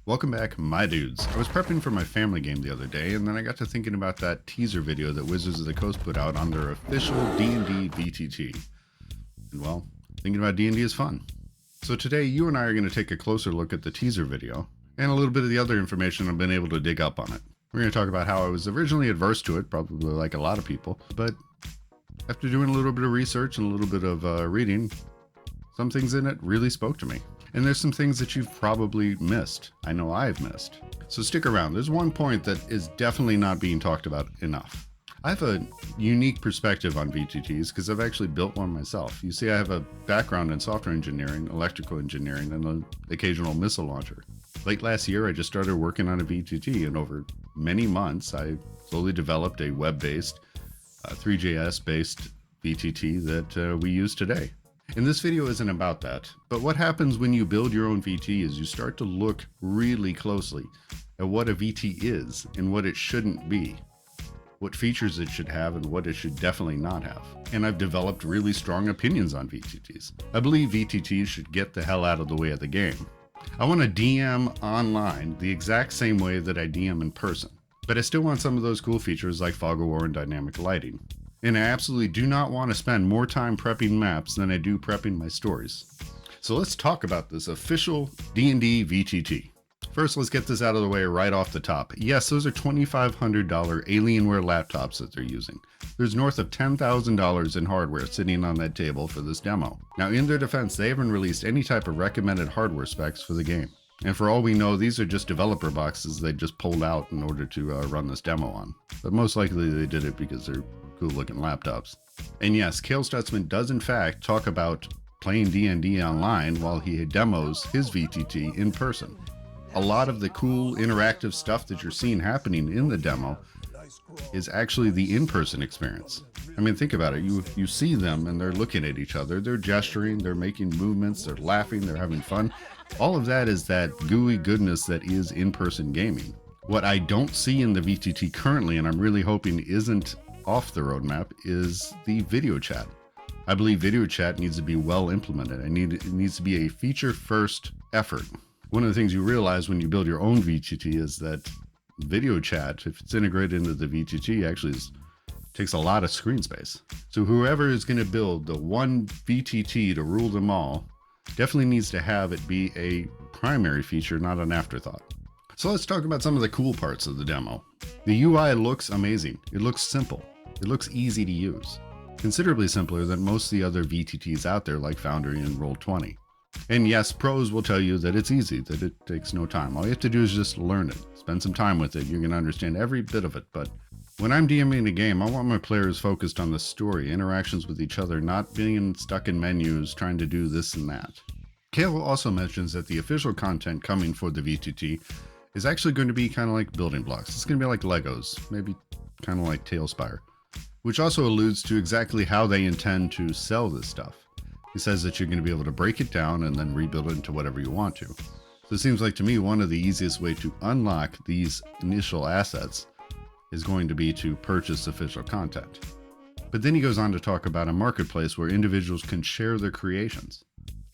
Welcome back, my dudes. I was prepping for my family game the other day, and then I got to thinking about that teaser video that Wizards of the Coast put out on their official D&D VTT. And well, thinking about D&D is fun. So today, you and I are going to take a closer look at the teaser video, and a little bit of the other information I've been able to dig up on it. We're going to talk about how I was originally adverse to it, probably like a lot of people, but after doing a little bit of research and a little bit of reading, some things in it really spoke to me. And there's some things that you've probably missed. I know I've missed. So stick around. There's one point that is definitely not being talked about enough. I have a unique perspective on VTTs because I've actually built one myself. You see, I have a background in software engineering, electrical engineering, and an occasional missile launcher. Late last year, I just started working on a VTT, and over many months, I slowly developed a web-based, 3JS-based VTT that we use today. And this video isn't about that, but what happens when you build your own VT is you start to look really closely at what a VT is and what it shouldn't be, what features it should have and what it should definitely not have. And I've developed really strong opinions on VTTs. I believe VTTs should get the hell out of the way of the game. I want to DM online the exact same way that I DM in person, but I still want some of those cool features like fog of war and dynamic lighting. And I absolutely do not want to spend more time prepping maps than I do prepping my stories. So let's talk about this official D&D VTT. First, let's get this out of the way right off the top. Yes, those are $2,500 Alienware laptops that they're using. There's north of $10,000 in hardware sitting on that table for this demo. Now, in their defense, they haven't released any type of recommended hardware specs for the game. And for all we know, these are just developer boxes they just pulled out in order to run this demo on. But most likely they did it because they're cool looking laptops. And yes, Cale Stutzman does in fact talk about playing D&D online while he demos his VTT in person. A lot of the cool interactive stuff that you're seeing happening in the demo is actually the in-person experience. I mean, think about it. You see them and they're looking at each other, they're gesturing, they're making movements, they're laughing, they're having fun. All of that is that gooey goodness that is in-person gaming. What I don't see in the VTT currently, and I'm really hoping isn't off the roadmap, is the video chat. I believe video chat needs to be well implemented. It needs to be a feature-first effort. One of the things you realize when you build your own VTT is that video chat, if it's integrated into the VTT, actually takes a lot of screen space. So whoever is going to build the one VTT to rule them all definitely needs to have it be a primary feature, not an afterthought. So let's talk about some of the cool parts of the demo. The UI looks amazing. It looks simple. It looks easy to use. Considerably simpler than most of the other VTTs out there like Foundry and Roll20. And yes, pros will tell you that it's easy, that it takes no time. All you have to do is just learn it. Spend some time with it. You're going to understand every bit of it. But when I'm DMing a game, I want my players focused on the story, interactions with each other, not being stuck in menus trying to do this and that. Cale also mentions that the official content coming for the VTT is actually going to be kind of like building blocks. It's going to be like Legos, maybe kind of like Tailspire, which also alludes to exactly how they intend to sell this stuff. He says that you're going to be able to break it down and then rebuild it into whatever you want to. So it seems like to me one of the easiest way to unlock these initial assets is going to be to purchase official content. But then he goes on to talk about a marketplace where individuals can share their creations.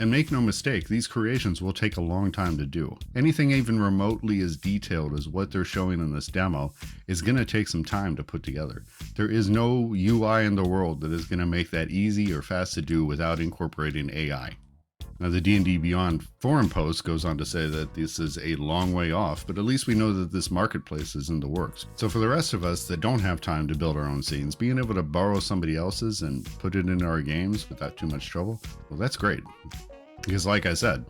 And make no mistake, these creations will take a long time to do. Anything even remotely as detailed as what they're showing in this demo is going to take some time to put together. There is no UI in the world that is going to make that easy or fast to do without incorporating AI. Now, the D&D Beyond forum post goes on to say that this is a long way off, but at least we know that this marketplace is in the works. So for the rest of us that don't have time to build our own scenes, being able to borrow somebody else's and put it into our games without too much trouble, well, that's great. Because like I said,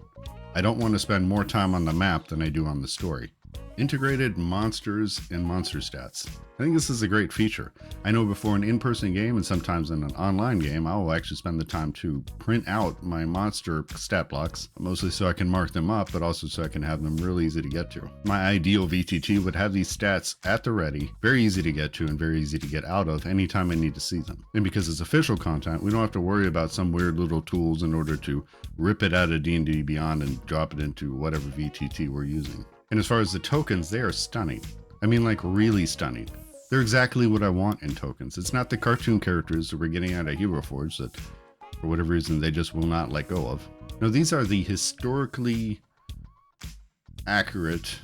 I don't want to spend more time on the map than I do on the story. Integrated monsters and monster stats. I think this is a great feature. I know before an in-person game and sometimes in an online game, I will actually spend the time to print out my monster stat blocks, mostly so I can mark them up, but also so I can have them really easy to get to. My ideal VTT would have these stats at the ready, very easy to get to and very easy to get out of anytime I need to see them. And because it's official content, we don't have to worry about some weird little tools in order to rip it out of D&D Beyond and drop it into whatever VTT we're using. And as far as the tokens, they are stunning. I mean, like really stunning. They're exactly what I want in tokens. It's not the cartoon characters that we're getting out of Hero Forge that, for whatever reason, they just will not let go of. No, these are the historically accurate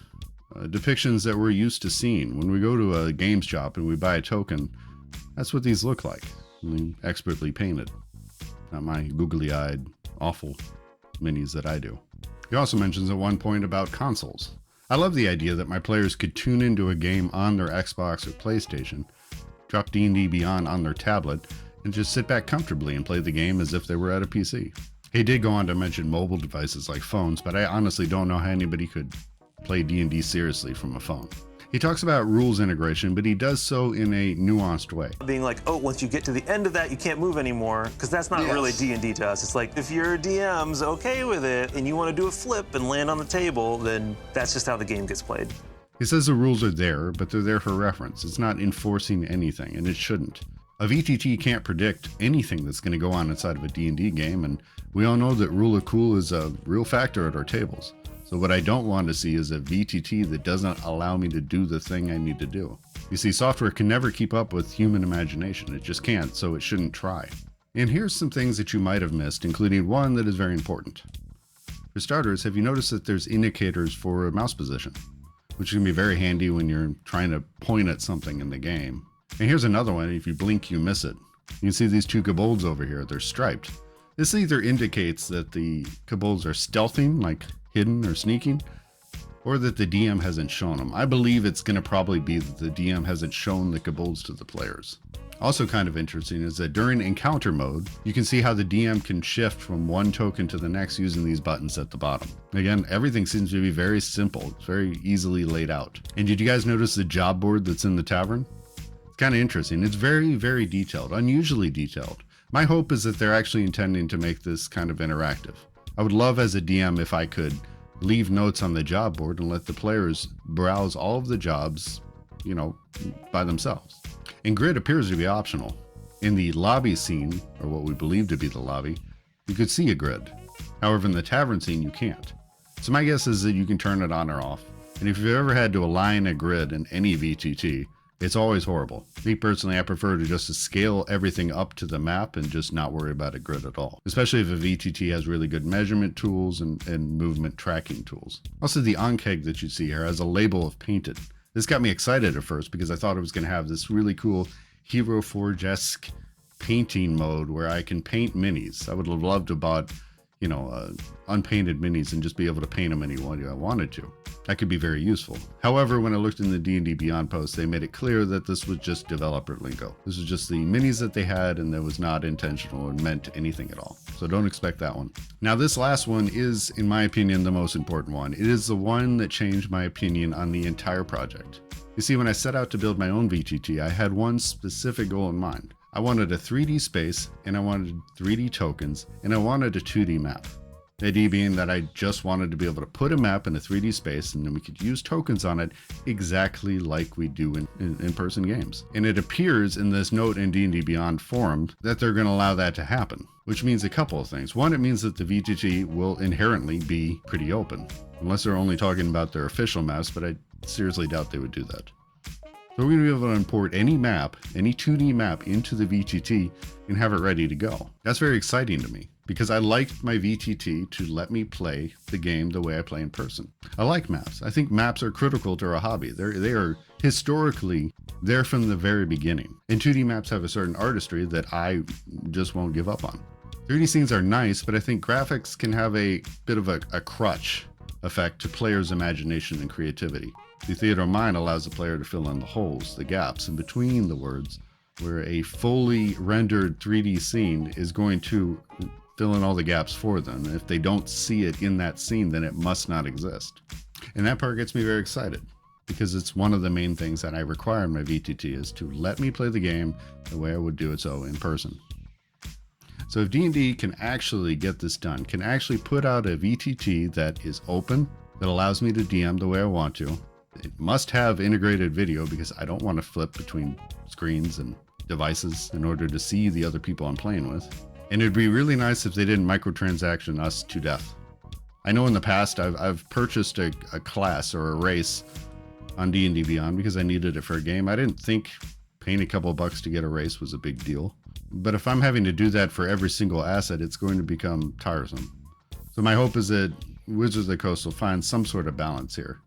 depictions that we're used to seeing. When we go to a games shop and we buy a token, that's what these look like. Expertly painted. Not my googly-eyed, awful minis that I do. He also mentions at one point about consoles. I love the idea that my players could tune into a game on their Xbox or PlayStation, drop D&D Beyond on their tablet, and just sit back comfortably and play the game as if they were at a PC. He did go on to mention mobile devices like phones, but I honestly don't know how anybody could play D&D seriously from a phone. He talks about rules integration, but he does so in a nuanced way. Being like, oh, once you get to the end of that, you can't move anymore, because that's not really D&D to us. It's like, if your DM's okay with it, and you want to do a flip and land on the table, then that's just how the game gets played. He says the rules are there, but they're there for reference. It's not enforcing anything, and it shouldn't. A VTT can't predict anything that's going to go on inside of a D&D game, and we all know that rule of cool is a real factor at our tables. So what I don't want to see is a VTT that doesn't allow me to do the thing I need to do. You see, software can never keep up with human imagination. It just can't, so it shouldn't try. And here's some things that you might have missed, including one that is very important. For starters, have you noticed that there's indicators for mouse position, which can be very handy when you're trying to point at something in the game. And here's another one. If you blink, you miss it. You can see these two kobolds over here. They're striped. This either indicates that the kobolds are stealthing, like hidden or sneaking, or that the DM hasn't shown them. I believe it's going to probably be that the DM hasn't shown the kobolds to the players. Also kind of interesting is that during encounter mode, you can see how the DM can shift from one token to the next using these buttons at the bottom. Again, everything seems to be very simple. It's very easily laid out. And did you guys notice the job board that's in the tavern? It's kind of interesting. It's very, very detailed, unusually detailed. My hope is that they're actually intending to make this kind of interactive. I would love as a DM if I could leave notes on the job board and let the players browse all of the jobs, by themselves. And grid appears to be optional. In the lobby scene, or what we believe to be the lobby, you could see a grid. However, in the tavern scene, you can't. So my guess is that you can turn it on or off. And if you've ever had to align a grid in any VTT, it's always horrible. Me personally, I prefer to just scale everything up to the map and just not worry about a grid at all. Especially if a VTT has really good measurement tools and movement tracking tools. Also, the on-keg that you see here has a label of painted. This got me excited at first because I thought it was going to have this really cool Hero Forge-esque painting mode where I can paint minis. I would have loved to have bought, unpainted minis and just be able to paint them any way I wanted to. That could be very useful. However, when I looked in the D&D Beyond post, they made it clear that this was just developer lingo. This was just the minis that they had, and that was not intentional or meant anything at all. So don't expect that one. Now, this last one is, in my opinion, the most important one. It is the one that changed my opinion on the entire project. You see, when I set out to build my own VTT, I had one specific goal in mind. I wanted a 3D space, and I wanted 3D tokens, and I wanted a 2D map. The idea being that I just wanted to be able to put a map in a 3D space, and then we could use tokens on it exactly like we do in in-person games. And it appears in this note in D&D Beyond forum that they're going to allow that to happen, which means a couple of things. One, it means that the VTT will inherently be pretty open, unless they're only talking about their official maps, but I seriously doubt they would do that. So we're going to be able to import any map, any 2D map into the VTT and have it ready to go. That's very exciting to me because I liked my VTT to let me play the game the way I play in person. I like maps. I think maps are critical to our hobby. They are historically there from the very beginning. And 2D maps have a certain artistry that I just won't give up on. 3D scenes are nice, but I think graphics can have a bit of a crutch effect to players' imagination and creativity. The theater of mind allows the player to fill in the holes, the gaps in between the words, where a fully rendered 3D scene is going to fill in all the gaps for them. And if they don't see it in that scene, then it must not exist. And that part gets me very excited because it's one of the main things that I require in my VTT is to let me play the game the way I would do it so in person. So if D&D can actually get this done, can actually put out a VTT that is open, that allows me to DM the way I want to, it must have integrated video because I don't want to flip between screens and devices in order to see the other people I'm playing with. And it'd be really nice if they didn't microtransaction us to death. I know in the past I've purchased a class or a race on D&D Beyond because I needed it for a game. I didn't think paying a couple bucks to get a race was a big deal. But if I'm having to do that for every single asset, it's going to become tiresome. So my hope is that Wizards of the Coast will find some sort of balance here.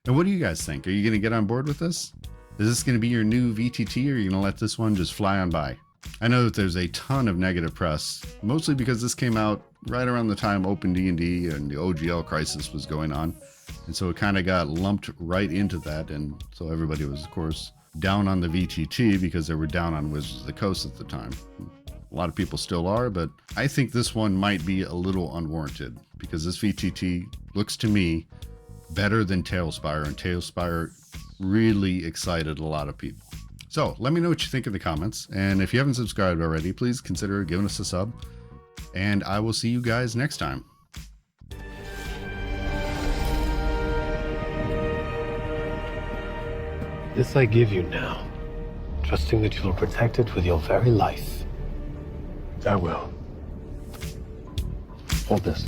And what do you guys think? Are you going to get on board with this? Is this going to be your new VTT, or are you going to let this one just fly on by? I know that there's a ton of negative press, mostly because this came out right around the time Open D&D and the OGL crisis was going on. And so it kind of got lumped right into that. And so everybody was, of course, down on the VTT because they were down on Wizards of the Coast at the time. A lot of people still are, but I think this one might be a little unwarranted because this VTT looks to me better than Tailspire, and Tailspire really excited a lot of people. So let me know what you think in the comments, and if you haven't subscribed already, please consider giving us a sub, and I will see you guys next time. This I give you now, trusting that you will protect it with your very life. I will. Hold this.